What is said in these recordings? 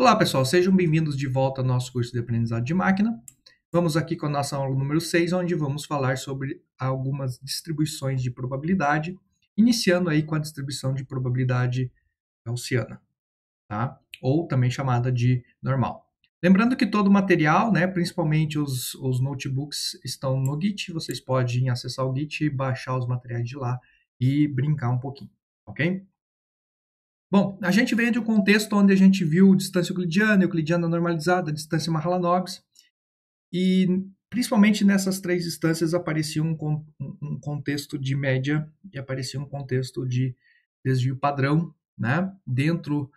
Olá, pessoal, sejam bem-vindos de volta ao nosso curso de aprendizado de máquina. Vamos aqui com a nossa aula número 6, onde vamos falar sobre algumas distribuições de probabilidade, iniciando aí com a distribuição de probabilidade gaussiana, tá? Ou também chamada de normal. Lembrando que todo o material, né, principalmente os notebooks, estão no Git, vocês podem acessar o Git, baixar os materiais de lá e brincar um pouquinho, ok? Bom, a gente veio de um contexto onde a gente viu distância euclidiana, euclidiana normalizada, distância Mahalanobis, e principalmente nessas três distâncias aparecia um contexto de média e aparecia um contexto de desvio padrão, né? Dentro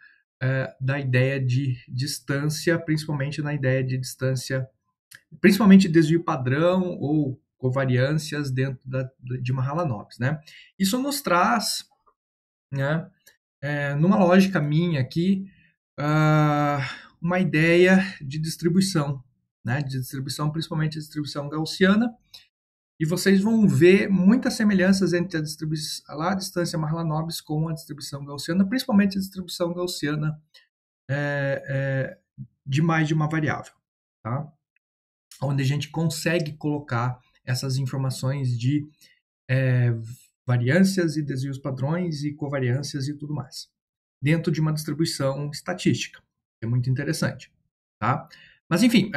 da ideia de distância, principalmente na ideia de distância, principalmente desvio padrão ou covariâncias dentro de Mahalanobis, né? Isso nos traz, né? Numa lógica minha aqui, uma ideia de distribuição, né? De distribuição, principalmente a distribuição gaussiana, e vocês vão ver muitas semelhanças entre a distância Mahalanobis com a distribuição gaussiana, principalmente a distribuição gaussiana de mais de uma variável, tá? Onde a gente consegue colocar essas informações de variâncias e desvios padrões e covariâncias e tudo mais, dentro de uma distribuição estatística. É muito interessante, tá? Mas, enfim,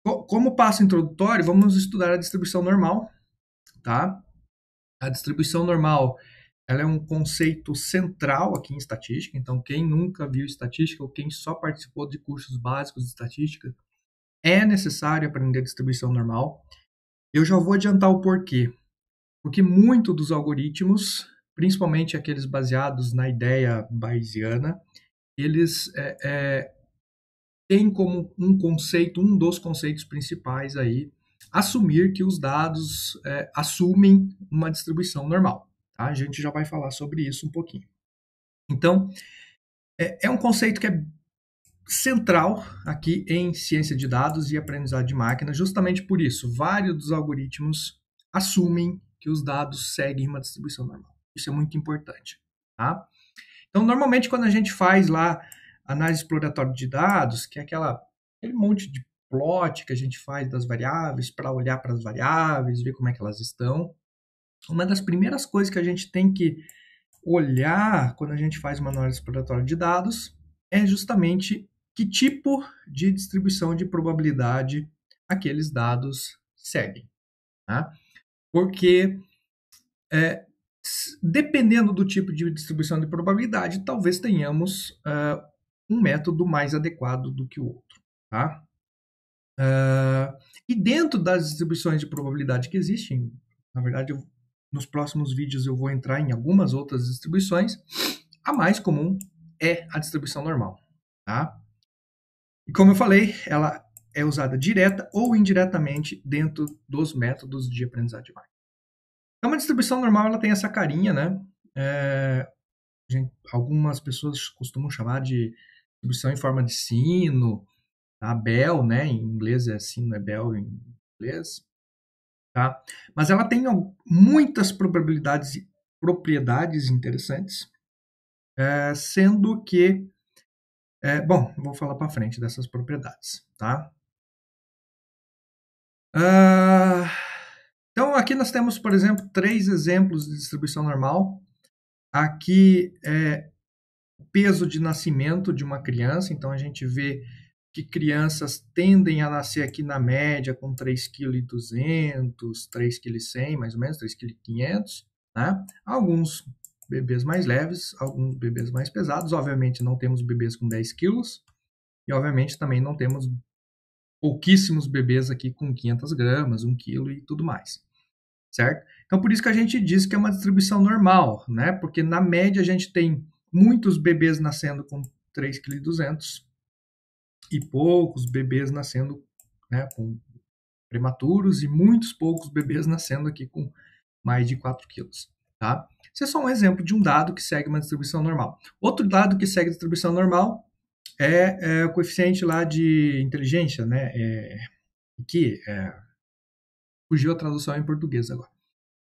como passo introdutório, vamos estudar a distribuição normal, tá? A distribuição normal, ela é um conceito central aqui em estatística, então quem nunca viu estatística ou quem só participou de cursos básicos de estatística, é necessário aprender distribuição normal. Eu já vou adiantar o porquê. Porque muito dos algoritmos, principalmente aqueles baseados na ideia bayesiana, eles têm como um dos conceitos principais aí, assumir que os dados assumem uma distribuição normal. Tá? A gente já vai falar sobre isso um pouquinho. Então, é um conceito que é central aqui em ciência de dados e aprendizado de máquina, justamente por isso, vários dos algoritmos assumem que os dados seguem uma distribuição normal. Isso é muito importante, tá? Então, normalmente, quando a gente faz lá análise exploratória de dados, que é aquele monte de plot que a gente faz das variáveis para olhar para as variáveis, ver como é que elas estão, uma das primeiras coisas que a gente tem que olhar quando a gente faz uma análise exploratória de dados é justamente que tipo de distribuição de probabilidade aqueles dados seguem, tá? Porque dependendo do tipo de distribuição de probabilidade, talvez tenhamos um método mais adequado do que o outro, tá? E dentro das distribuições de probabilidade que existem, na verdade, nos próximos vídeos eu vou entrar em algumas outras distribuições, a mais comum é a distribuição normal, tá? E como eu falei, ela é usada direta ou indiretamente dentro dos métodos de aprendizagem de máquina. Então, uma distribuição normal ela tem essa carinha, né? Algumas pessoas costumam chamar de distribuição em forma de sino, tá? Bell, né? Em inglês é sino, é Bell em inglês, tá? Mas ela tem muitas propriedades interessantes, sendo que, bom, vou falar para frente dessas propriedades, tá? Então, aqui nós temos, por exemplo, 3 exemplos de distribuição normal. Aqui é o peso de nascimento de uma criança, então a gente vê que crianças tendem a nascer aqui na média com 3,2 kg, 3,1 kg, mais ou menos, 3,5 kg, né? Alguns bebês mais leves, alguns bebês mais pesados. Obviamente não temos bebês com 10 quilos e obviamente também não temos pouquíssimos bebês aqui com 500 gramas, 1 quilo e tudo mais, certo? Então, por isso que a gente diz que é uma distribuição normal, né? Porque na média a gente tem muitos bebês nascendo com 3,2 kg e poucos bebês nascendo, né, com prematuros e muitos poucos bebês nascendo aqui com mais de 4 quilos, tá? Isso é só um exemplo de um dado que segue uma distribuição normal. Outro dado que segue a distribuição normal é o coeficiente lá de inteligência, né? Fugiu a tradução em português agora,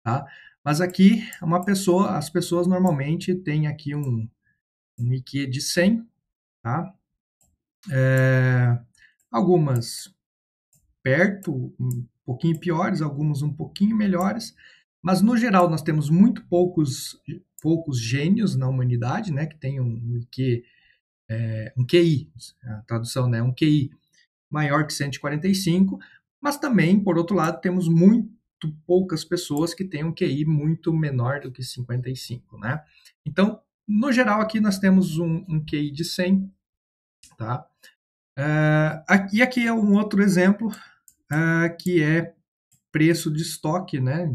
tá? Mas aqui, as pessoas normalmente têm aqui um IQ de 100, tá? Algumas perto, um pouquinho piores, algumas um pouquinho melhores, mas no geral nós temos muito poucos gênios na humanidade, né, que tem um QI, a tradução, né, um QI maior que 145, mas também, por outro lado, temos muito poucas pessoas que têm um QI muito menor do que 55, né? Então, no geral, aqui nós temos um QI de 100, tá? E aqui é um outro exemplo, que é preço de estoque, né?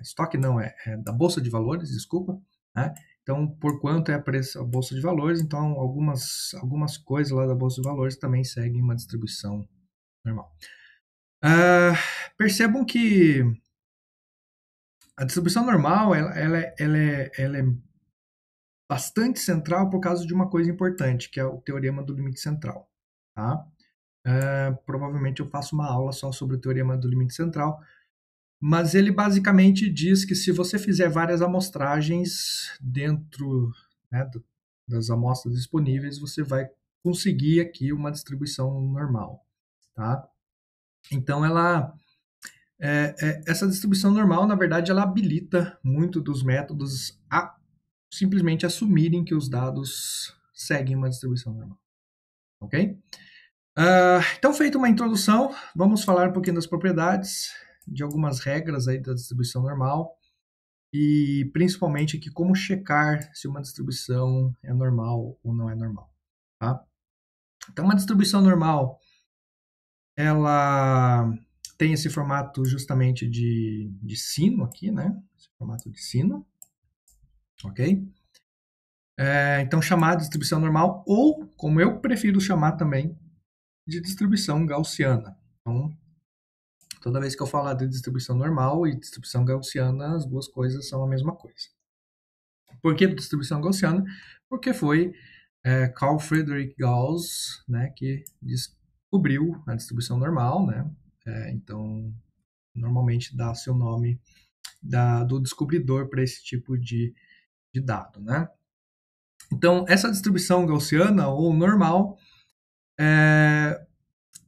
Estoque não, da Bolsa de Valores, desculpa, né? Então, por quanto é a preço a Bolsa de Valores, então algumas coisas lá da Bolsa de Valores também seguem uma distribuição normal. Percebam que a distribuição normal ela é bastante central por causa de uma coisa importante, que é o teorema do limite central. Tá? Provavelmente eu faço uma aula só sobre o teorema do limite central, mas ele basicamente diz que se você fizer várias amostragens dentro, né, das amostras disponíveis, você vai conseguir aqui uma distribuição normal. Tá? Então, essa distribuição normal, na verdade, ela habilita muito dos métodos a simplesmente assumirem que os dados seguem uma distribuição normal. Ok? Então, feita uma introdução, vamos falar um pouquinho das propriedades, de algumas regras aí da distribuição normal e principalmente aqui como checar se uma distribuição é normal ou não é normal. Tá? Então, uma distribuição normal, ela tem esse formato justamente de sino aqui, né? Esse formato de sino, ok? Então, chamar de distribuição normal ou, como eu prefiro chamar também, de distribuição gaussiana. Então, toda vez que eu falar de distribuição normal e distribuição gaussiana, as duas coisas são a mesma coisa. Por que distribuição gaussiana? Porque foi Carl Friedrich Gauss, né, que descobriu a distribuição normal, né? Então, normalmente dá seu nome do descobridor para esse tipo de dado, né? Então, essa distribuição gaussiana ou normal,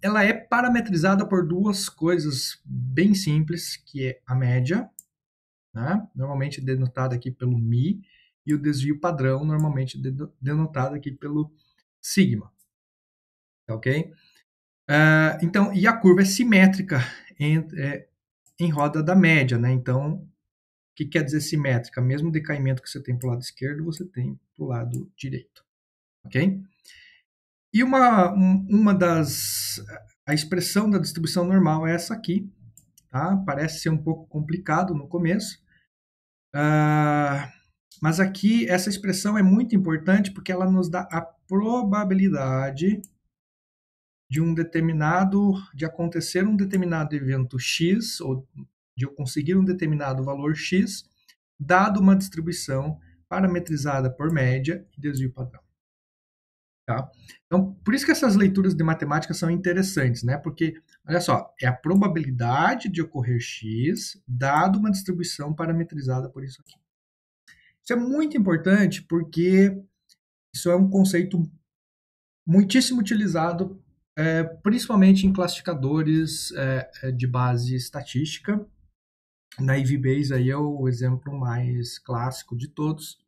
ela é parametrizada por duas coisas bem simples, que é a média, né? Normalmente denotada aqui pelo μ, e o desvio padrão, normalmente denotado aqui pelo sigma. Ok? Então, e a curva é simétrica em roda da média, né? Então, o que quer dizer simétrica? Mesmo decaimento que você tem para o lado esquerdo, você tem para o lado direito. Ok? E a expressão da distribuição normal é essa aqui, tá? Parece ser um pouco complicado no começo, mas aqui essa expressão é muito importante porque ela nos dá a probabilidade de acontecer um determinado evento X, ou de eu conseguir um determinado valor X, dado uma distribuição parametrizada por média e desvio padrão. Tá? Então, por isso que essas leituras de matemática são interessantes, né? Porque, olha só, é a probabilidade de ocorrer X, dado uma distribuição parametrizada por isso aqui. Isso é muito importante porque isso é um conceito muitíssimo utilizado, principalmente em classificadores de base estatística. Naive Bayes aí é o exemplo mais clássico de todos,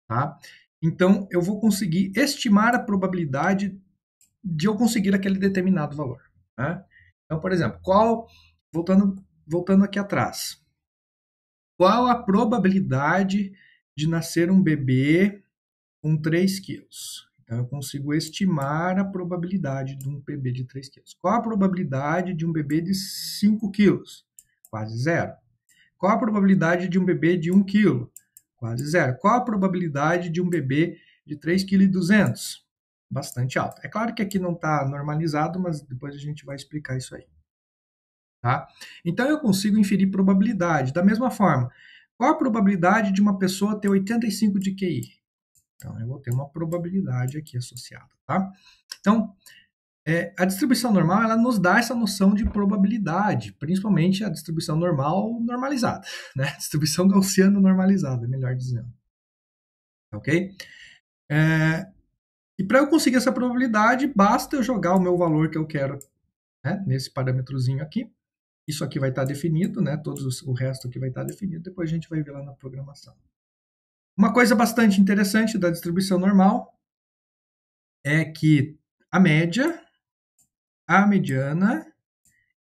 tá? Então, eu vou conseguir estimar a probabilidade de eu conseguir aquele determinado valor. Né? Então, por exemplo, voltando aqui atrás, qual a probabilidade de nascer um bebê com 3 quilos? Então, eu consigo estimar a probabilidade de um bebê de 3 quilos. Qual a probabilidade de um bebê de 5 quilos? Quase zero. Qual a probabilidade de um bebê de 1 quilo? Quase zero. Qual a probabilidade de um bebê de 3,2 kg? Bastante alta. É claro que aqui não está normalizado, mas depois a gente vai explicar isso aí. Tá? Então, eu consigo inferir probabilidade. Da mesma forma, qual a probabilidade de uma pessoa ter 85 de QI? Então, eu vou ter uma probabilidade aqui associada. Tá? Então, a distribuição normal ela nos dá essa noção de probabilidade, principalmente a distribuição normal normalizada, né? Distribuição gaussiana normalizada, melhor dizendo. Ok? E para eu conseguir essa probabilidade, basta eu jogar o meu valor que eu quero, né, nesse parâmetrozinho aqui. Isso aqui vai estar definido, né? O resto aqui vai estar definido. Depois a gente vai ver lá na programação. Uma coisa bastante interessante da distribuição normal é que a média, a mediana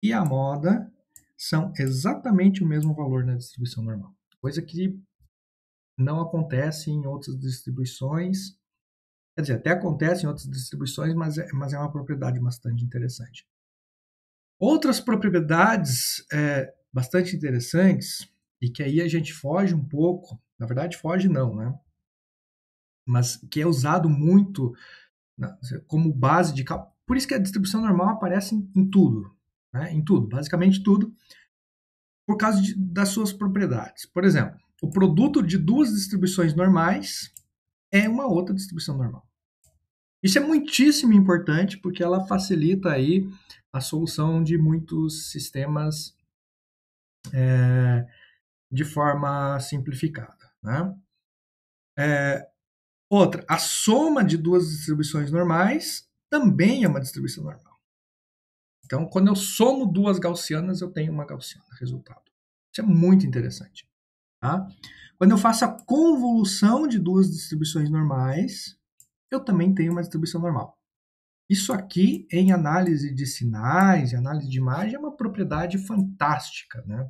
e a moda são exatamente o mesmo valor na distribuição normal. Coisa que não acontece em outras distribuições. Quer dizer, até acontece em outras distribuições, mas é uma propriedade bastante interessante. Outras propriedades bastante interessantes, e que aí a gente foge um pouco, na verdade foge não, né? Mas que é usado muito como base de cálculo. Por isso que a distribuição normal aparece em tudo, né? Em tudo, basicamente tudo, por causa das suas propriedades. Por exemplo, o produto de duas distribuições normais é uma outra distribuição normal. Isso é muitíssimo importante porque ela facilita aí a solução de muitos sistemas de forma simplificada, né? Outra, a soma de duas distribuições normais também é uma distribuição normal. Então, quando eu somo duas gaussianas, eu tenho uma gaussiana, resultado. Isso é muito interessante. Tá? Quando eu faço a convolução de duas distribuições normais, eu também tenho uma distribuição normal. Isso aqui, em análise de sinais, em análise de imagem, é uma propriedade fantástica, né?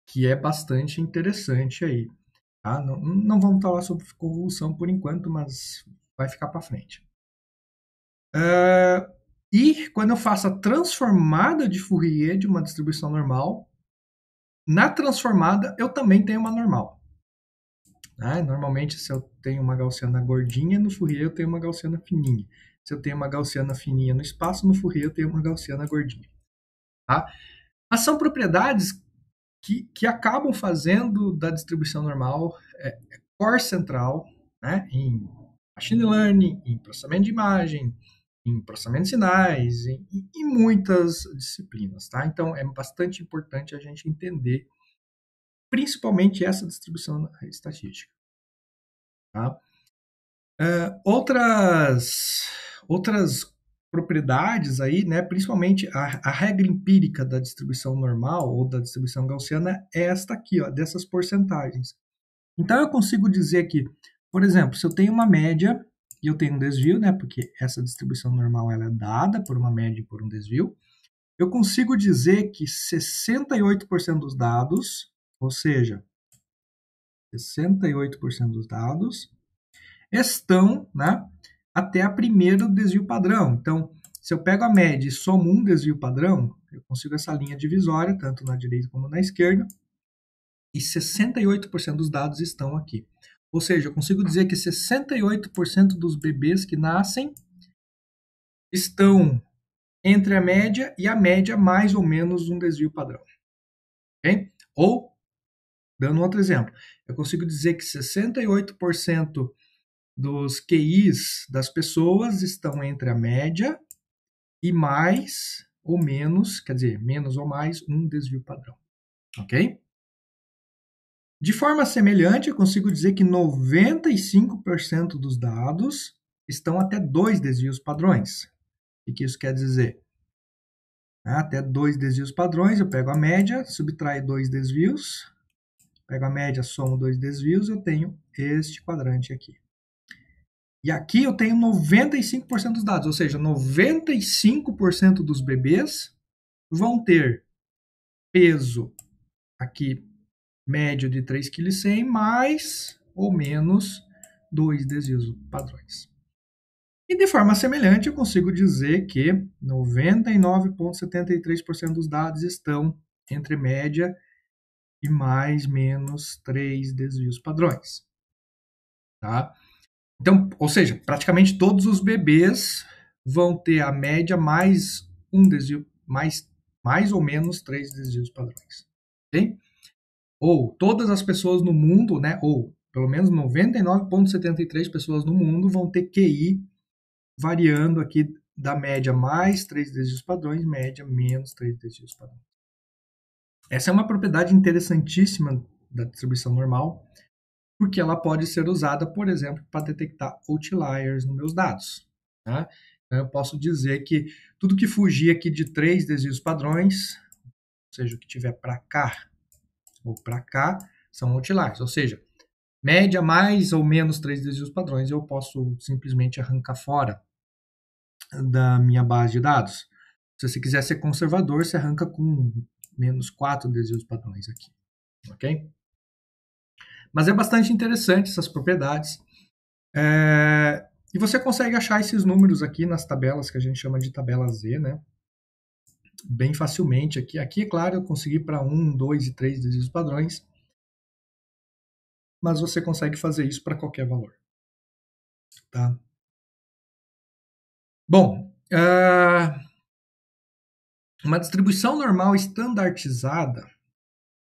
Que é bastante interessante aí. Tá? Não vamos falar sobre convolução por enquanto, mas vai ficar para frente. E quando eu faço a transformada de Fourier de uma distribuição normal, na transformada eu também tenho uma normal. Normalmente, se eu tenho uma gaussiana gordinha, no Fourier eu tenho uma gaussiana fininha. Se eu tenho uma gaussiana fininha no espaço, no Fourier eu tenho uma gaussiana gordinha. Tá? Mas são propriedades que acabam fazendo da distribuição normal core central, né, em machine learning, em processamento de imagem, em processamento de sinais, em muitas disciplinas. Tá? Então, é bastante importante a gente entender principalmente essa distribuição estatística. Tá? Outras propriedades aí, né, principalmente a regra empírica da distribuição normal ou da distribuição gaussiana é esta aqui, ó, dessas porcentagens. Então eu consigo dizer que, por exemplo, se eu tenho uma média e eu tenho um desvio, né, porque essa distribuição normal ela é dada por uma média e por um desvio, eu consigo dizer que 68% dos dados, ou seja, 68% dos dados estão, né, até a primeira desvio padrão. Então, se eu pego a média e somo um desvio padrão, eu consigo essa linha divisória, tanto na direita como na esquerda, e 68% dos dados estão aqui. Ou seja, eu consigo dizer que 68% dos bebês que nascem estão entre a média e a média mais ou menos um desvio padrão. Okay? Ou, dando outro exemplo, eu consigo dizer que 68% dos QIs das pessoas estão entre a média e mais ou menos, quer dizer, menos ou mais um desvio padrão. Ok? De forma semelhante, eu consigo dizer que 95% dos dados estão até dois desvios padrões. O que isso quer dizer? Até dois desvios padrões, eu pego a média, subtraio dois desvios, pego a média, somo dois desvios, eu tenho este quadrante aqui. E aqui eu tenho 95% dos dados, ou seja, 95% dos bebês vão ter peso aqui médio de 3,1 kg mais ou menos dois desvios padrões. E de forma semelhante, eu consigo dizer que 99,73% dos dados estão entre média e mais menos 3 desvios padrões. Tá? Então, ou seja, praticamente todos os bebês vão ter a média mais um desvio, mais ou menos 3 desvios padrões. Okay? Ou todas as pessoas no mundo, né, ou pelo menos 99,73 pessoas no mundo vão ter QI variando aqui da média mais 3 desvios padrões, média menos 3 desvios padrões. Essa é uma propriedade interessantíssima da distribuição normal, porque ela pode ser usada, por exemplo, para detectar outliers nos meus dados. Tá? Então, eu posso dizer que tudo que fugir aqui de 3 desvios padrões, ou seja, o que tiver para cá ou para cá, são outliers. Ou seja, média mais ou menos 3 desvios padrões, eu posso simplesmente arrancar fora da minha base de dados. Se você quiser ser conservador, você arranca com menos 4 desvios padrões aqui. Ok? Mas é bastante interessante essas propriedades. E você consegue achar esses números aqui nas tabelas que a gente chama de tabela Z, né? Bem facilmente aqui. Aqui, é claro, eu consegui para 1, 2 e 3 desvios padrões, mas você consegue fazer isso para qualquer valor. Tá? Bom, uma distribuição normal estandartizada,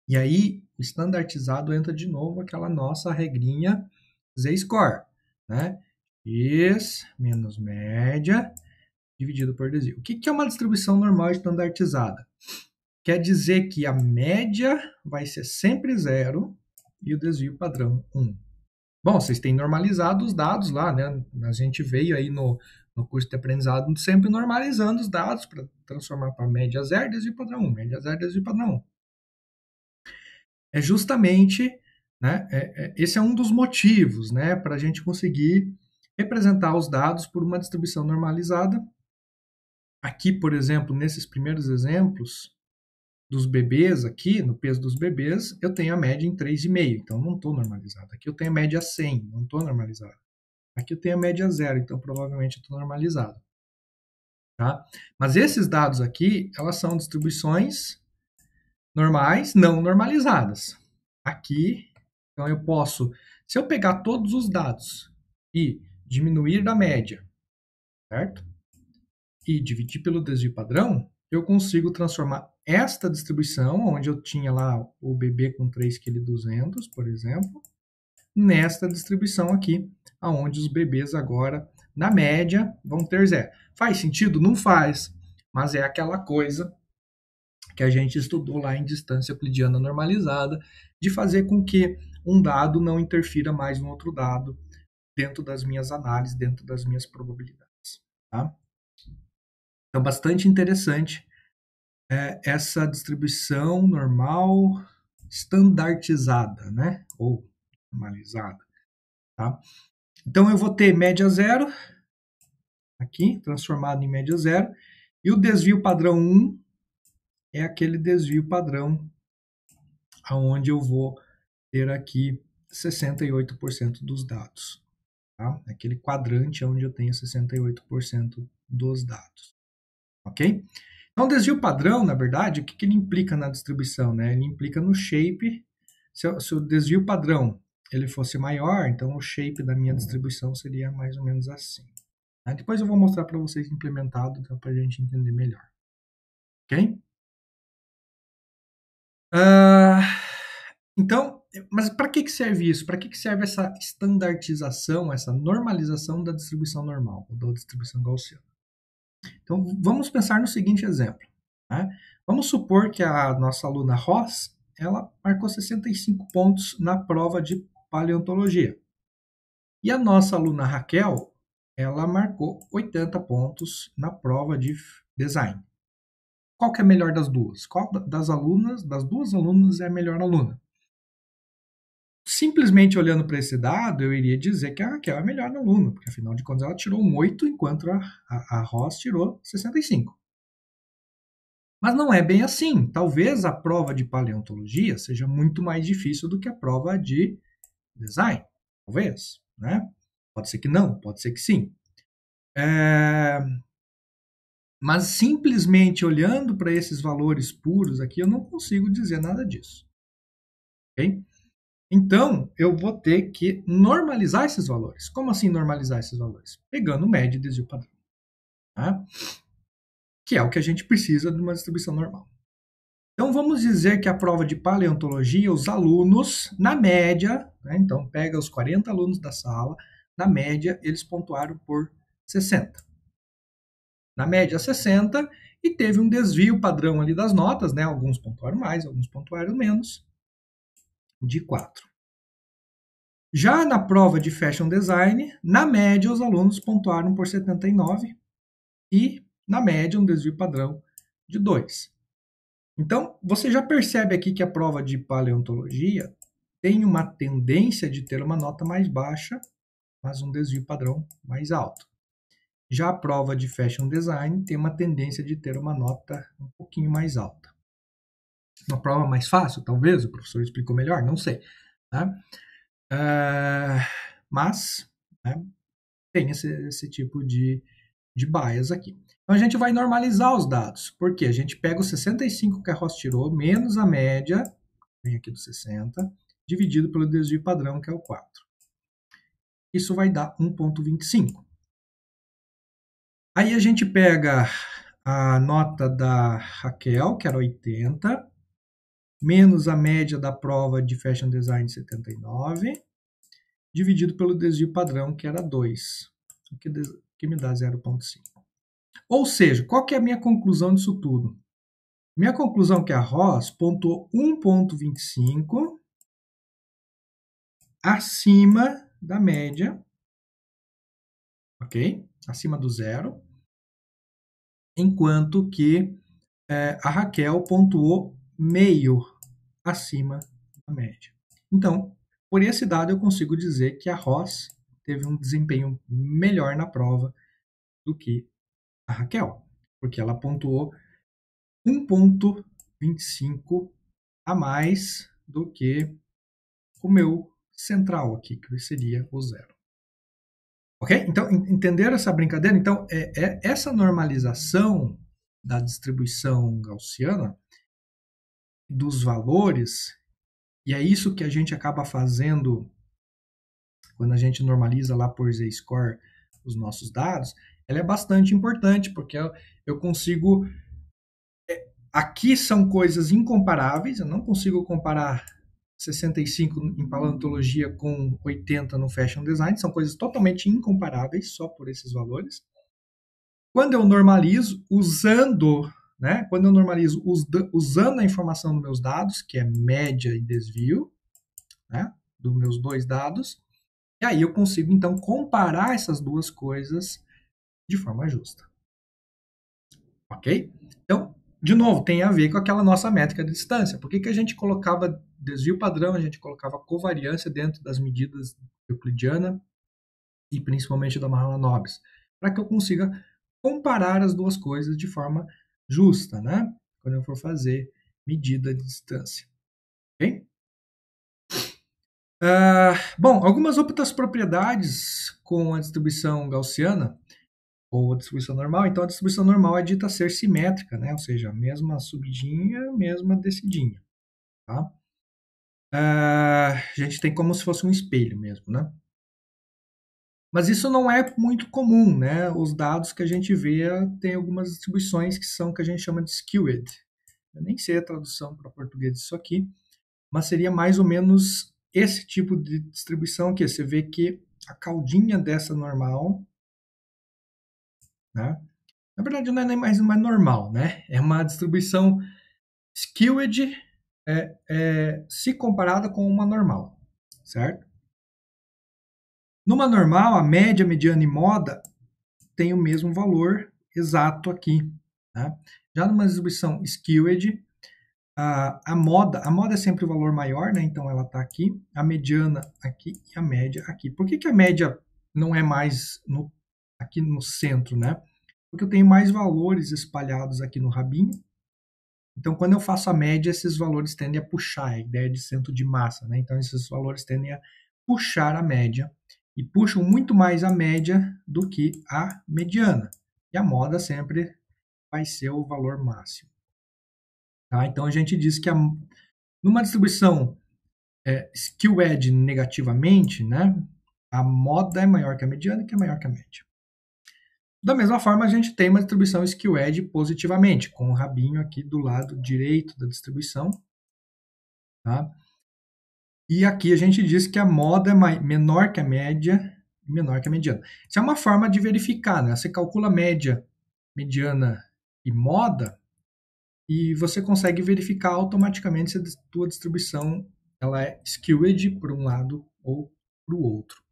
e aí o estandartizado entra de novo aquela nossa regrinha Z-score, né? X menos média dividido por desvio. O que é uma distribuição normal estandartizada? Quer dizer que a média vai ser sempre 0 e o desvio padrão 1. Bom, vocês têm normalizado os dados lá, né? A gente veio aí no curso de aprendizado sempre normalizando os dados para transformar para média 0, desvio padrão 1, média 0, desvio padrão 1. É justamente, né, esse é um dos motivos, né, para a gente conseguir representar os dados por uma distribuição normalizada. Aqui, por exemplo, nesses primeiros exemplos dos bebês aqui, no peso dos bebês, eu tenho a média em 3,5, então não estou normalizado. Aqui eu tenho a média 100, não estou normalizado. Aqui eu tenho a média 0, então provavelmente estou normalizado. Tá? Mas esses dados aqui, elas são distribuições normais, não normalizadas. Aqui, então eu posso, se eu pegar todos os dados e diminuir da média, certo? E dividir pelo desvio padrão, eu consigo transformar esta distribuição, onde eu tinha lá o bebê com 3,2 kg, por exemplo, nesta distribuição aqui, onde os bebês agora, na média, vão ter 0. Faz sentido? Não faz, mas é aquela coisa que a gente estudou lá em distância euclidiana normalizada, de fazer com que um dado não interfira mais no outro dado dentro das minhas análises, dentro das minhas probabilidades. Tá? Então, bastante interessante essa distribuição normal estandartizada, né? Ou normalizada. Tá? Então, eu vou ter média 0, aqui, transformado em média 0, e o desvio padrão 1 é aquele desvio padrão onde eu vou ter aqui 68% dos dados. Tá? Aquele quadrante onde eu tenho 68% dos dados. Ok? Então, o desvio padrão, na verdade, o que ele implica na distribuição? Né? Ele implica no shape. Se o desvio padrão ele fosse maior, então o shape da minha distribuição seria mais ou menos assim. Tá? Depois eu vou mostrar para vocês implementado, então, para a gente entender melhor. Ok? Então, mas para que serve isso? Para que serve essa estandartização, essa normalização da distribuição normal, ou da distribuição gaussiana? Então, vamos pensar no seguinte exemplo. Né? Vamos supor que a nossa aluna Ross, ela marcou 65 pontos na prova de paleontologia. E a nossa aluna Raquel, ela marcou 80 pontos na prova de design. Qual que é a melhor das duas? Qual das duas alunas é a melhor aluna? Simplesmente olhando para esse dado, eu iria dizer que a Raquel é a melhor aluna, porque afinal de contas ela tirou um 8, enquanto a Ross tirou 65. Mas não é bem assim. Talvez a prova de paleontologia seja muito mais difícil do que a prova de design. Talvez, né? Pode ser que não, pode ser que sim. Mas simplesmente olhando para esses valores puros aqui, eu não consigo dizer nada disso. Ok? Então, eu vou ter que normalizar esses valores. Como assim normalizar esses valores? Pegando média e desvio padrão. Tá? Que é o que a gente precisa de uma distribuição normal. Então, vamos dizer que a prova de paleontologia, os alunos, na média, né, então pega os 40 alunos da sala, na média, eles pontuaram por 60. Na média, 60, e teve um desvio padrão ali das notas, né? Alguns pontuaram mais, alguns pontuaram menos, de 4. Já na prova de Fashion Design, na média, os alunos pontuaram por 79 e, na média, um desvio padrão de 2. Então, você já percebe aqui que a prova de paleontologia tem uma tendência de ter uma nota mais baixa, mas um desvio padrão mais alto. Já a prova de Fashion Design tem uma tendência de ter uma nota um pouquinho mais alta. Uma prova mais fácil, talvez, o professor explicou melhor, não sei. Tá? Mas né, tem esse tipo de bias aqui. Então a gente vai normalizar os dados, porque a gente pega os 65 que a Ross tirou, menos a média, vem aqui do 60, dividido pelo desvio padrão, que é o 4. Isso vai dar 1,25. Aí a gente pega a nota da Raquel, que era 80, menos a média da prova de Fashion Design, 79, dividido pelo desvio padrão, que era 2, que me dá 0,5. Ou seja, qual que é a minha conclusão disso tudo? Minha conclusão é que a Ross pontuou 1,25 acima da média, ok? Acima do zero, enquanto que a Raquel pontuou meio acima da média. Então, por esse dado, eu consigo dizer que a Ross teve um desempenho melhor na prova do que a Raquel, porque ela pontuou 1,25 a mais do que o meu central aqui, que seria o zero. Ok? Então, entenderam essa brincadeira? Então, essa normalização da distribuição gaussiana dos valores, e é isso que a gente acaba fazendo quando a gente normaliza lá por z-score os nossos dados, ela é bastante importante, porque eu consigo... Aqui são coisas incomparáveis, eu não consigo comparar 65 em paleontologia com 80 no fashion design, são coisas totalmente incomparáveis só por esses valores. Quando eu normalizo usando, né, quando eu normalizo usando a informação dos meus dados, que é média e desvio, né, dos meus dois dados, e aí eu consigo então comparar essas duas coisas de forma justa. Ok? Então, de novo, tem a ver com aquela nossa métrica de distância. Por que a gente colocava desvio padrão, a gente colocava covariância dentro das medidas euclidiana e principalmente da Mahalanobis? Para que eu consiga comparar as duas coisas de forma justa, né? Quando eu for fazer medida de distância. Ok? Bom, algumas outras propriedades com a distribuição gaussiana ou a distribuição normal. Então, a distribuição normal é dita ser simétrica, né? Ou seja, a mesma subidinha, mesma descidinha. Tá? A gente tem como se fosse um espelho mesmo, né? Mas isso não é muito comum, né? Os dados que a gente vê tem algumas distribuições que são que a gente chama de skewed. Eu nem sei a tradução para português disso aqui, mas seria mais ou menos esse tipo de distribuição aqui. Você vê que a caudinha dessa normal, né? Na verdade, não é nem mais uma normal, né? É uma distribuição skewed se comparada com uma normal, certo? Numa normal, a média, mediana e moda tem o mesmo valor exato aqui. Tá? Já numa distribuição skewed, a moda é sempre o valor maior, né? Então ela está aqui, a mediana aqui e a média aqui. Por que a média não é mais aqui no centro, né? Porque eu tenho mais valores espalhados aqui no rabinho. Então, quando eu faço a média, esses valores tendem a puxar, a ideia de centro de massa, né? Então, esses valores tendem a puxar a média e puxam muito mais a média do que a mediana. E a moda sempre vai ser o valor máximo. Tá? Então, a gente diz que numa distribuição skewed negativamente, né? A moda é maior que a mediana, que é maior que a média. Da mesma forma, a gente tem uma distribuição skewed positivamente, com o rabinho aqui do lado direito da distribuição. Tá? E aqui a gente diz que a moda é menor que a média e menor que a mediana. Isso é uma forma de verificar, né? Você calcula média, mediana e moda e você consegue verificar automaticamente se a tua distribuição ela é skewed por um lado ou para o outro.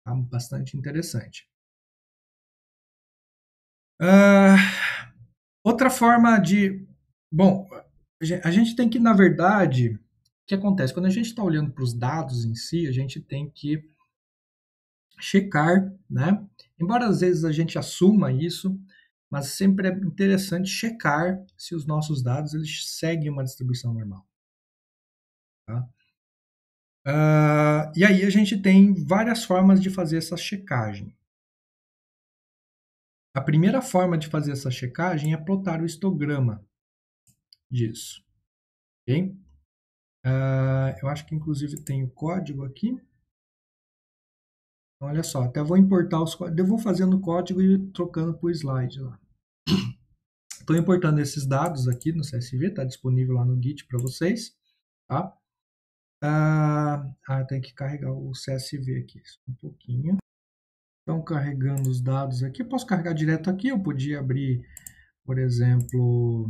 Tá? Bastante interessante. Outra forma de... Bom, a gente tem que, na verdade, o que acontece? Quando a gente está olhando para os dados em si, a gente tem que checar, né? Embora às vezes a gente assuma isso, mas sempre é interessante checar se os nossos dados eles seguem uma distribuição normal. Tá? E aí a gente tem várias formas de fazer essa checagem. A primeira forma de fazer essa checagem é plotar o histograma disso. Ok? Eu acho que inclusive tem o código aqui. Então, olha só, até vou importar os códigos. Eu vou fazendo o código e trocando para o slide lá. Estou importando esses dados aqui no CSV, está disponível lá no Git para vocês. Tá? Tem que carregar o CSV aqui, só um pouquinho. Então, carregando os dados aqui, eu posso carregar direto aqui, eu podia abrir, por exemplo,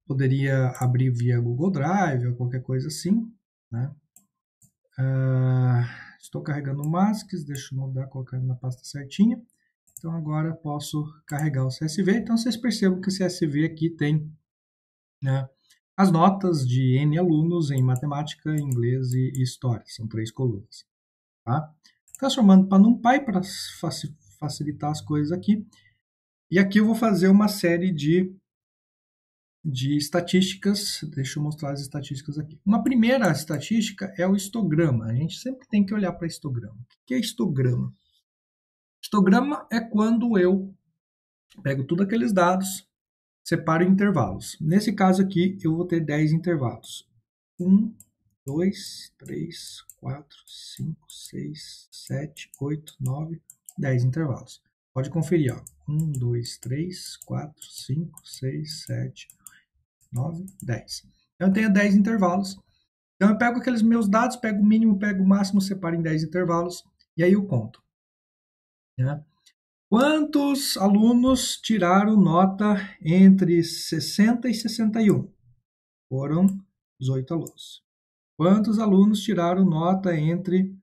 poderia abrir via Google Drive ou qualquer coisa assim, né? Estou carregando masks, deixa eu mudar, colocar na pasta certinha. Então, agora posso carregar o CSV. Então, vocês percebem que o CSV aqui tem, né, as notas de N alunos em matemática, inglês e história. São 3 colunas. Tá? Transformando para NumPy para facilitar as coisas aqui. E aqui eu vou fazer uma série de estatísticas. Deixa eu mostrar as estatísticas aqui. Uma primeira estatística é o histograma. A gente sempre tem que olhar para histograma. O que é histograma? Histograma é quando eu pego todos aqueles dados, separo em intervalos. Nesse caso aqui, eu vou ter 10 intervalos. 1, 2, 3, 4, 5, 6, 7, 8, 9, 10 intervalos. Pode conferir, ó. 1, 2, 3, 4, 5, 6, 7, 9, 10. Então, eu tenho 10 intervalos. Então, eu pego aqueles meus dados, pego o mínimo, pego o máximo, separo em 10 intervalos, e aí eu conto. Né? Quantos alunos tiraram nota entre 60 e 61? Foram 18 alunos. Quantos alunos tiraram nota entre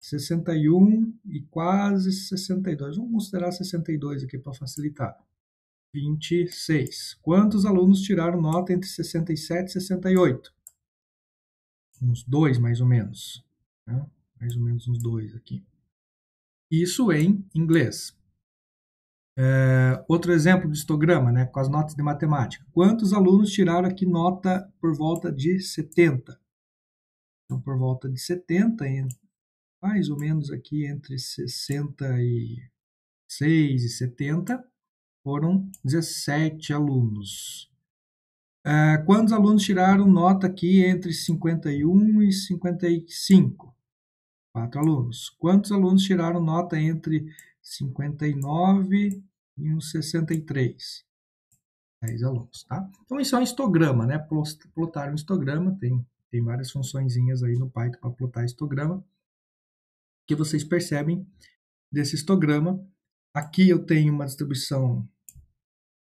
61 e quase 62? Vamos considerar 62 aqui para facilitar. 26. Quantos alunos tiraram nota entre 67 e 68? Uns 2, mais ou menos. Né? Mais ou menos uns 2 aqui. Isso em inglês. Outro exemplo de histograma, né, com as notas de matemática. Quantos alunos tiraram aqui nota por volta de 70? Então, por volta de 70, mais ou menos aqui entre 66 e 70, foram 17 alunos. Quantos alunos tiraram nota aqui entre 51 e 55? 4 alunos. Quantos alunos tiraram nota entre 59 e uns 63? 10 alunos, tá? Então, isso é um histograma, né? Plotar um histograma, tem várias funçõezinhas aí no Python para plotar histograma, que vocês percebem desse histograma. Aqui eu tenho uma distribuição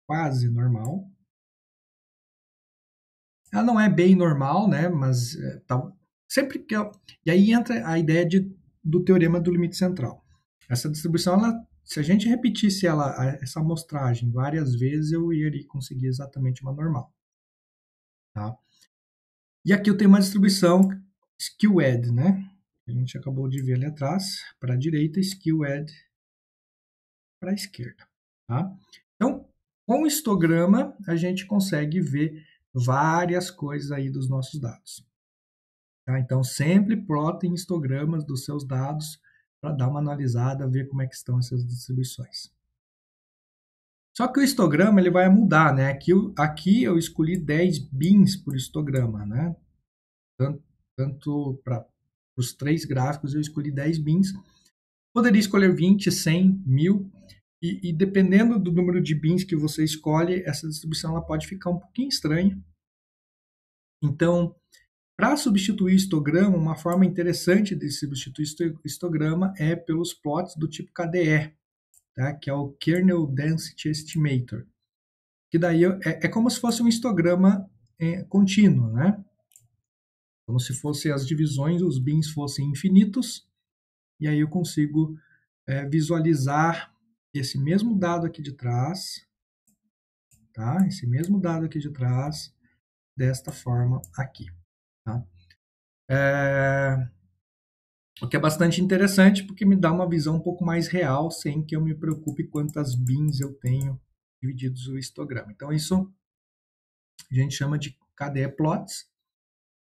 quase normal. Ela não é bem normal, né? Mas tá, sempre que e aí entra a ideia do teorema do limite central. Essa distribuição, se a gente repetisse essa amostragem várias vezes, eu iria conseguir exatamente uma normal. Tá? E aqui eu tenho uma distribuição skewed, né? A gente acabou de ver ali atrás, para a direita, skewed para a esquerda. Tá? Então, com o histograma, a gente consegue ver várias coisas aí dos nossos dados. Tá? Então, sempre plotem histogramas dos seus dados para dar uma analisada, ver como é que estão essas distribuições. Só que o histograma ele vai mudar, né? Aqui eu escolhi 10 bins por histograma, né? Tanto para os 3 gráficos eu escolhi 10 bins. Poderia escolher 20, 100, 1000. E dependendo do número de bins que você escolhe, essa distribuição ela pode ficar um pouquinho estranha. Então, para substituir histograma, uma forma interessante de substituir histograma é pelos plots do tipo KDE, tá? Que é o Kernel Density Estimator. Que daí é como se fosse um histograma contínuo, né? Como se fossem as divisões, os bins fossem infinitos, e aí eu consigo visualizar esse mesmo dado aqui de trás, tá? Esse mesmo dado aqui de trás, desta forma aqui, tá? O que é bastante interessante, porque me dá uma visão um pouco mais real, sem que eu me preocupe quantas bins eu tenho divididos o histograma. Então, isso a gente chama de KDE plots.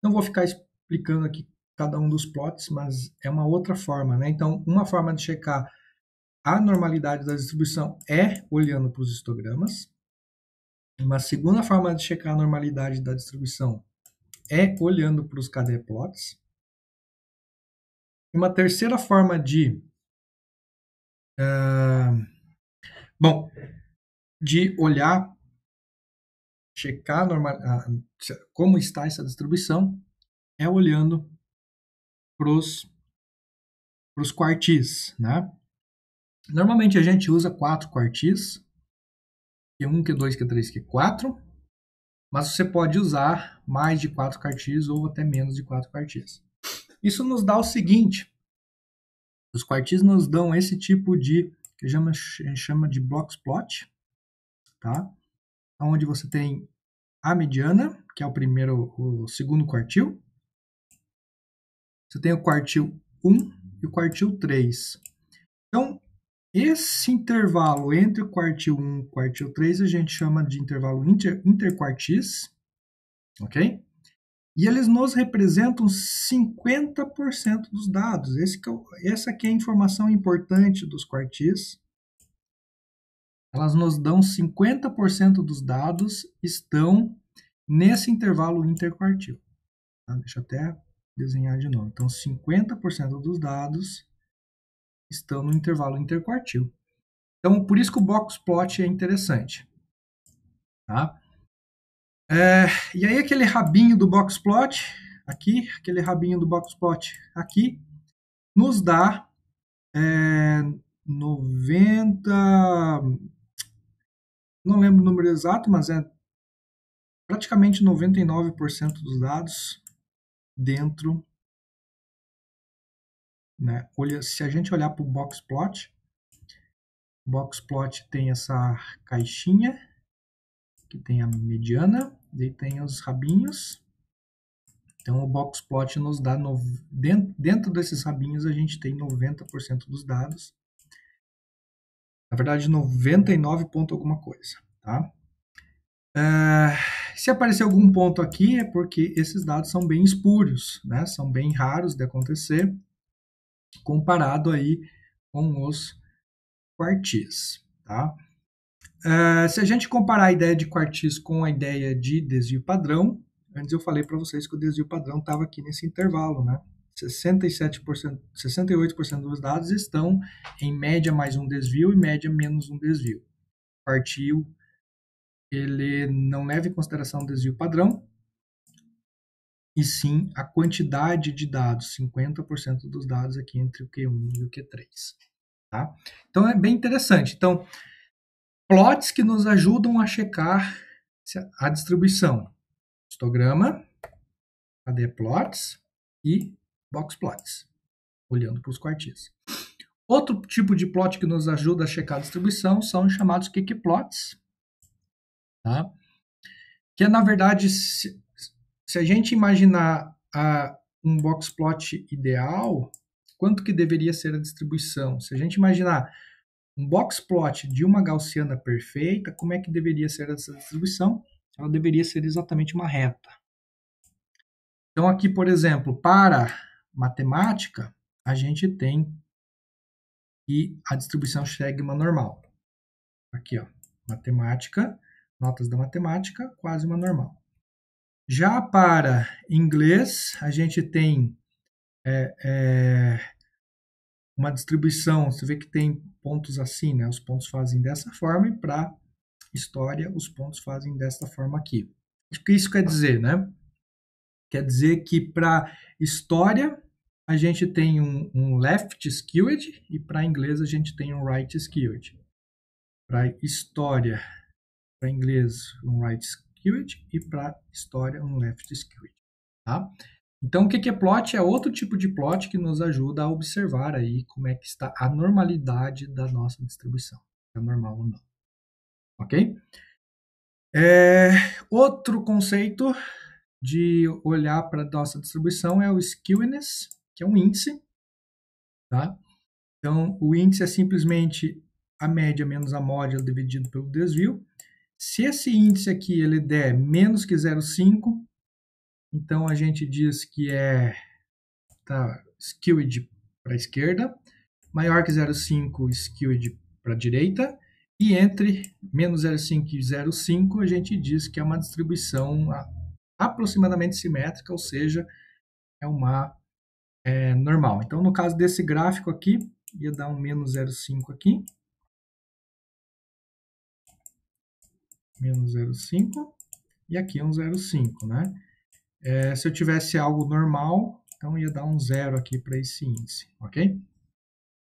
Não vou ficar explicando aqui cada um dos plots, mas é uma outra forma, né? Então, uma forma de checar a normalidade da distribuição é olhando para os histogramas. Uma segunda forma de checar a normalidade da distribuição é olhando para os KDE plots. Uma terceira forma de de olhar, checar como está essa distribuição, é olhando para os quartis, né? Normalmente a gente usa 4 quartis, Q1, Q2, Q3, Q4, mas você pode usar mais de 4 quartis ou até menos de 4 quartis. Isso nos dá o seguinte, os quartis nos dão esse tipo de, que a gente chama de boxplot, tá? Onde você tem a mediana, que é o segundo quartil. Você tem o quartil 1 e o quartil 3. Então, esse intervalo entre o quartil 1 e o quartil 3 a gente chama de intervalo interquartis, ok? E eles nos representam 50% dos dados. Essa aqui é a informação importante dos quartis. Elas nos dão 50% dos dados estão nesse intervalo interquartil. Tá? Deixa eu até desenhar de novo. Então, 50% dos dados estão no intervalo interquartil. Então, por isso que o boxplot é interessante. Tá? E aí, aquele rabinho do boxplot aqui, aquele rabinho do boxplot aqui, nos dá 90... Não lembro o número exato, mas é praticamente 99% dos dados dentro, né? Se a gente olhar para o boxplot tem essa caixinha, que tem a mediana, daí tem os rabinhos. Então, o boxplot nos dá, dentro desses rabinhos, a gente tem 90% dos dados. Na verdade, 99 ponto alguma coisa, tá? Se aparecer algum ponto aqui, é porque esses dados são bem espúrios, né? São bem raros de acontecer, comparado aí com os quartis, tá? Se a gente comparar a ideia de quartis com a ideia de desvio padrão, antes eu falei para vocês que o desvio padrão estava aqui nesse intervalo, né? 68% dos dados estão em média mais um desvio e média menos um desvio. Quartil, ele não leva em consideração o desvio padrão, e sim a quantidade de dados, 50% dos dados aqui entre o Q1 e o Q3. Tá? Então é bem interessante. Então, plots que nos ajudam a checar a distribuição. Histograma, KDE plots e boxplots, olhando para os quartis. Outro tipo de plot que nos ajuda a checar a distribuição são os chamados kkplots, tá? Que é, na verdade, se a gente imaginar um boxplot ideal, quanto que deveria ser a distribuição? Se a gente imaginar um boxplot de uma gaussiana perfeita, como é que deveria ser essa distribuição? Ela deveria ser exatamente uma reta. Então, aqui, por exemplo, para matemática, a gente tem que a distribuição Schegman normal. Aqui, ó, matemática, notas da matemática, quase uma normal. Já para inglês, a gente tem uma distribuição, você vê que tem pontos assim, né? Os pontos fazem dessa forma, e para história, os pontos fazem desta forma aqui. O que isso quer dizer, né? Quer dizer que para história, a gente tem um left skewed, e para inglês a gente tem um right skewed. Para história, para inglês, um right skewed, e para história, um left skewed. Tá? Então, o que é plot? É outro tipo de plot que nos ajuda a observar aí como é que está a normalidade da nossa distribuição. Se é normal ou não. Ok? Outro conceito de olhar para a nossa distribuição é o skewness, que é um índice. Tá? Então, o índice é simplesmente a média menos a módia dividido pelo desvio. Se esse índice aqui ele der menos que 0,5, então a gente diz que tá skewed para a esquerda, maior que 0,5 skewed para a direita, e entre menos 0,5 e 0,5 a gente diz que é uma distribuição aproximadamente simétrica, ou seja, é uma normal. Então, no caso desse gráfico aqui, ia dar um menos 0,5 aqui, menos 0,5, e aqui um 0,5, né? Se eu tivesse algo normal, então ia dar um zero aqui para esse índice, ok?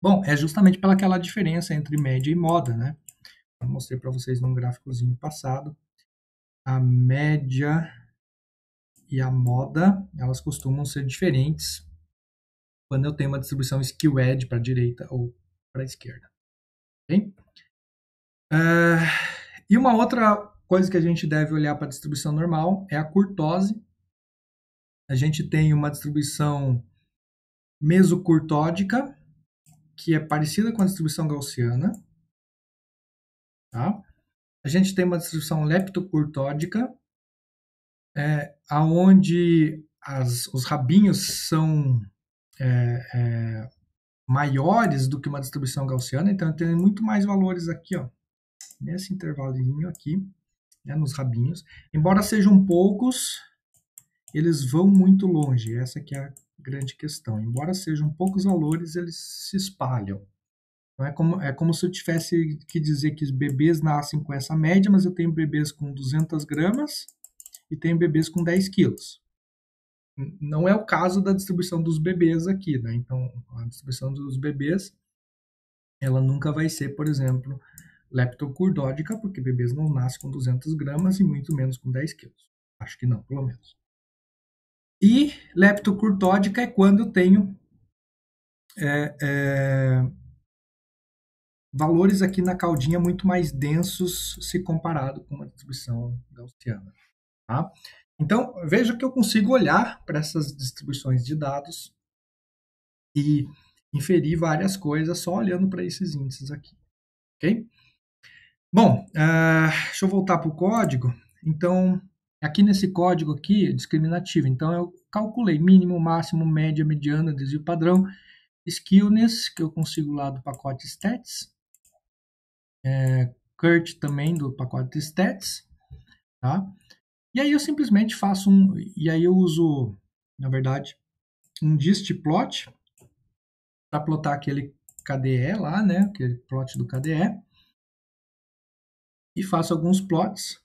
Bom, é justamente pelaquela diferença entre média e moda, né? Eu mostrei para vocês num gráficozinho passado. A média e a moda, elas costumam ser diferentes quando eu tenho uma distribuição skewed para a direita ou para a esquerda. Okay? E uma outra coisa que a gente deve olhar para a distribuição normal é a curtose. A gente tem uma distribuição mesocurtódica, que é parecida com a distribuição gaussiana. Tá? A gente tem uma distribuição leptocurtódica, aonde os rabinhos são maiores do que uma distribuição gaussiana, então tem muito mais valores aqui, ó, nesse intervalinho aqui, né, nos rabinhos. Embora sejam poucos, eles vão muito longe, essa que é a grande questão. Embora sejam poucos valores, eles se espalham. Então é como se eu tivesse que dizer que os bebês nascem com essa média, mas eu tenho bebês com 200 gramas e tenho bebês com 10 quilos. Não é o caso da distribuição dos bebês aqui, né? Então, a distribuição dos bebês, ela nunca vai ser, por exemplo, leptocurdódica, porque bebês não nascem com 200 gramas e muito menos com 10 quilos. Acho que não, pelo menos. E leptocurtódica é quando eu tenho valores aqui na caudinha muito mais densos se comparado com uma distribuição gaussiana. Tá? Então, veja que eu consigo olhar para essas distribuições de dados e inferir várias coisas só olhando para esses índices aqui. Ok? Bom, deixa eu voltar para o código. Então, aqui nesse código aqui, é discriminativo. Então, eu calculei mínimo, máximo, média, mediana, desvio padrão, skewness, que eu consigo lá do pacote stats, curt também do pacote stats, tá? E aí eu simplesmente faço e aí eu uso, na verdade, um dist plot para plotar aquele KDE lá, né? Aquele plot do KDE. E faço alguns plots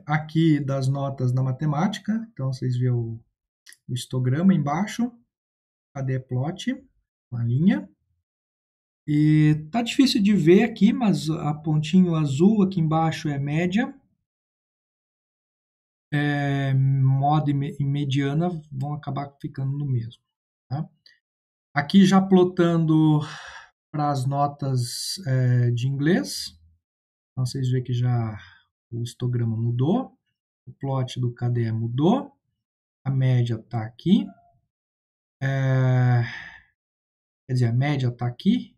aqui das notas da matemática. Então, vocês veem o histograma embaixo. KDE plot, uma linha. E tá difícil de ver aqui, mas a pontinho azul aqui embaixo é média. Moda e mediana vão acabar ficando no mesmo. Tá? Aqui já plotando para as notas de inglês. Então, vocês veem que já o histograma mudou. O plot do KDE mudou. A média está aqui. Quer dizer, a média está aqui.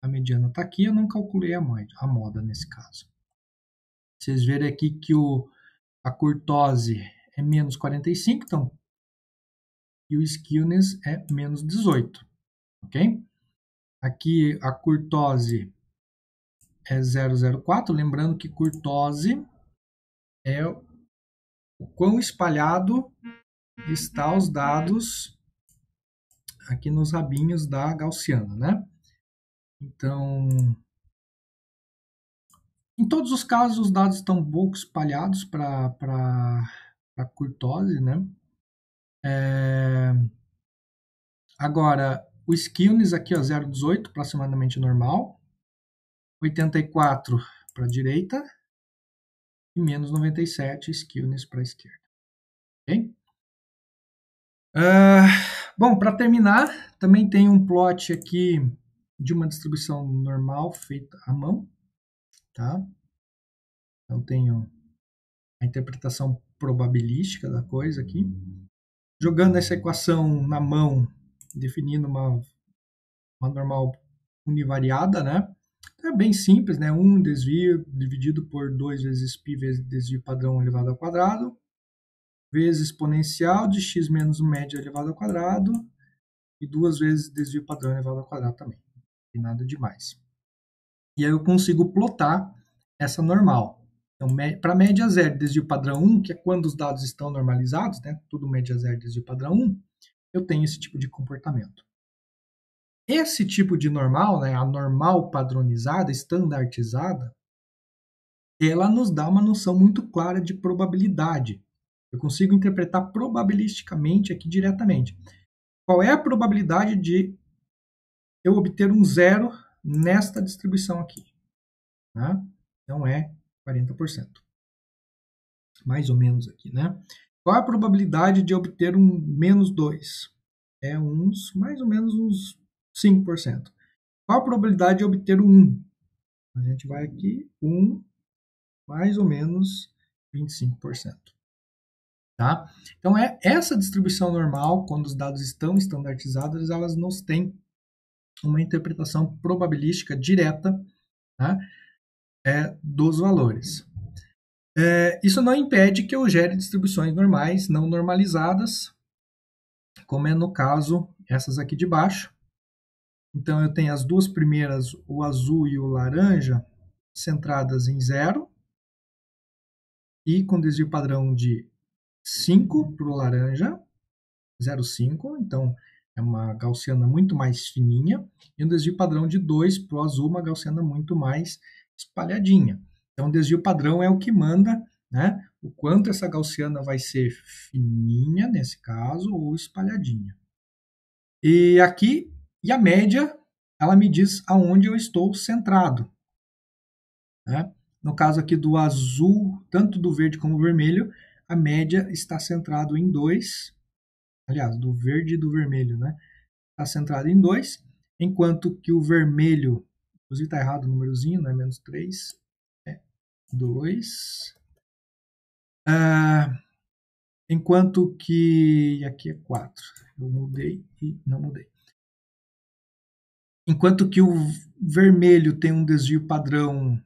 A mediana está aqui. Eu não calculei a moda nesse caso. Vocês verem aqui que a curtose é menos 45, então, e o skewness é menos 18. Ok? Aqui a curtose é 0,04. Lembrando que curtose é o quão espalhado está os dados aqui nos rabinhos da gaussiana, né? Então, em todos os casos, os dados estão um pouco espalhados para a curtose, né? Agora, o skewness aqui, ó, 0,18, aproximadamente normal. 84 para a direita. E menos 97, skewness para a esquerda. Ok? Bom, para terminar, também tem um plot aqui de uma distribuição normal feita à mão, tá? Então tenho a interpretação probabilística da coisa aqui. Jogando essa equação na mão, definindo uma normal univariada, né? Então é bem simples, né? 1 desvio dividido por 2 vezes π vezes desvio padrão elevado ao quadrado, vezes exponencial de x menos média elevado ao quadrado, e 2 vezes desvio padrão elevado ao quadrado também. Não tem nada demais. E aí eu consigo plotar essa normal. Então, para média zero, desvio padrão 1, que é quando os dados estão normalizados, né? Tudo média zero, desvio padrão 1, eu tenho esse tipo de comportamento. Esse tipo de normal, né, a normal padronizada, estandartizada, ela nos dá uma noção muito clara de probabilidade. Eu consigo interpretar probabilisticamente aqui diretamente. Qual é a probabilidade de eu obter um zero nesta distribuição aqui? Né? Então é 40%. Mais ou menos aqui, né? Qual é a probabilidade de obter um menos 2? É mais ou menos uns 5%. Qual a probabilidade de obter um 1? A gente vai aqui, mais ou menos 25%. Tá? Então, é essa distribuição normal, quando os dados estão estandartizados, elas nos têm uma interpretação probabilística direta, tá? Dos valores. Isso não impede que eu gere distribuições normais não normalizadas, como é no caso essas aqui de baixo. Então, eu tenho as duas primeiras, o azul e o laranja, centradas em 0, e com desvio padrão de 5 para o laranja, 0,5, então é uma gaussiana muito mais fininha, e um desvio padrão de 2 para o azul, uma gaussiana muito mais espalhadinha. Então, o desvio padrão é o que manda, né, o quanto essa gaussiana vai ser fininha, nesse caso, ou espalhadinha. E aqui, e a média, ela me diz aonde eu estou centrado. Né? No caso aqui do azul, tanto do verde como do vermelho, a média está centrado em 2, aliás, do verde e do vermelho, né? Está centrado em 2, enquanto que o vermelho, inclusive está errado o númerozinho, não é menos 3, é 2. Enquanto que aqui é 4. Eu mudei e não mudei. Enquanto que o vermelho tem um desvio padrão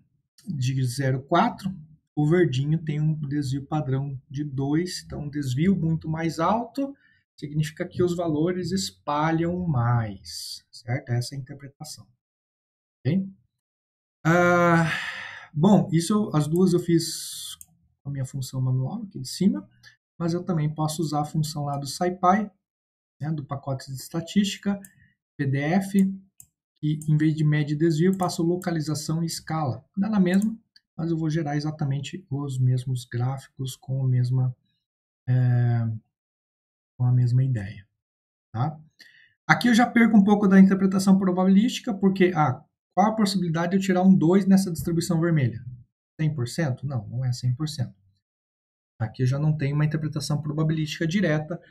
de 0,4, o verdinho tem um desvio padrão de 2, então um desvio muito mais alto significa que os valores espalham mais, certo? Essa é a interpretação. Okay? Bom, isso as duas eu fiz com a minha função manual aqui de cima, mas eu também posso usar a função lá do SciPy, né, do pacote de estatística, PDF, que em vez de média e desvio, eu passo localização e escala. Dá na mesma, mas eu vou gerar exatamente os mesmos gráficos com a mesma ideia. Tá? Aqui eu já perco um pouco da interpretação probabilística, porque qual a possibilidade de eu tirar um 2 nessa distribuição vermelha? 100%? Não, não é 100%. Aqui eu já não tenho uma interpretação probabilística direta,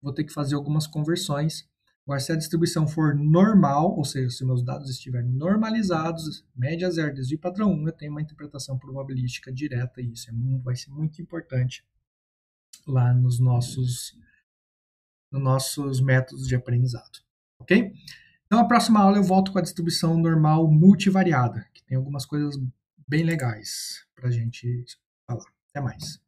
vou ter que fazer algumas conversões. Agora, se a distribuição for normal, ou seja, se meus dados estiverem normalizados, média 0, desvio padrão 1, eu tenho uma interpretação probabilística direta, e isso vai ser muito importante lá nos nossos métodos de aprendizado. Ok? Então, na próxima aula eu volto com a distribuição normal multivariada, que tem algumas coisas bem legais para a gente falar. Até mais.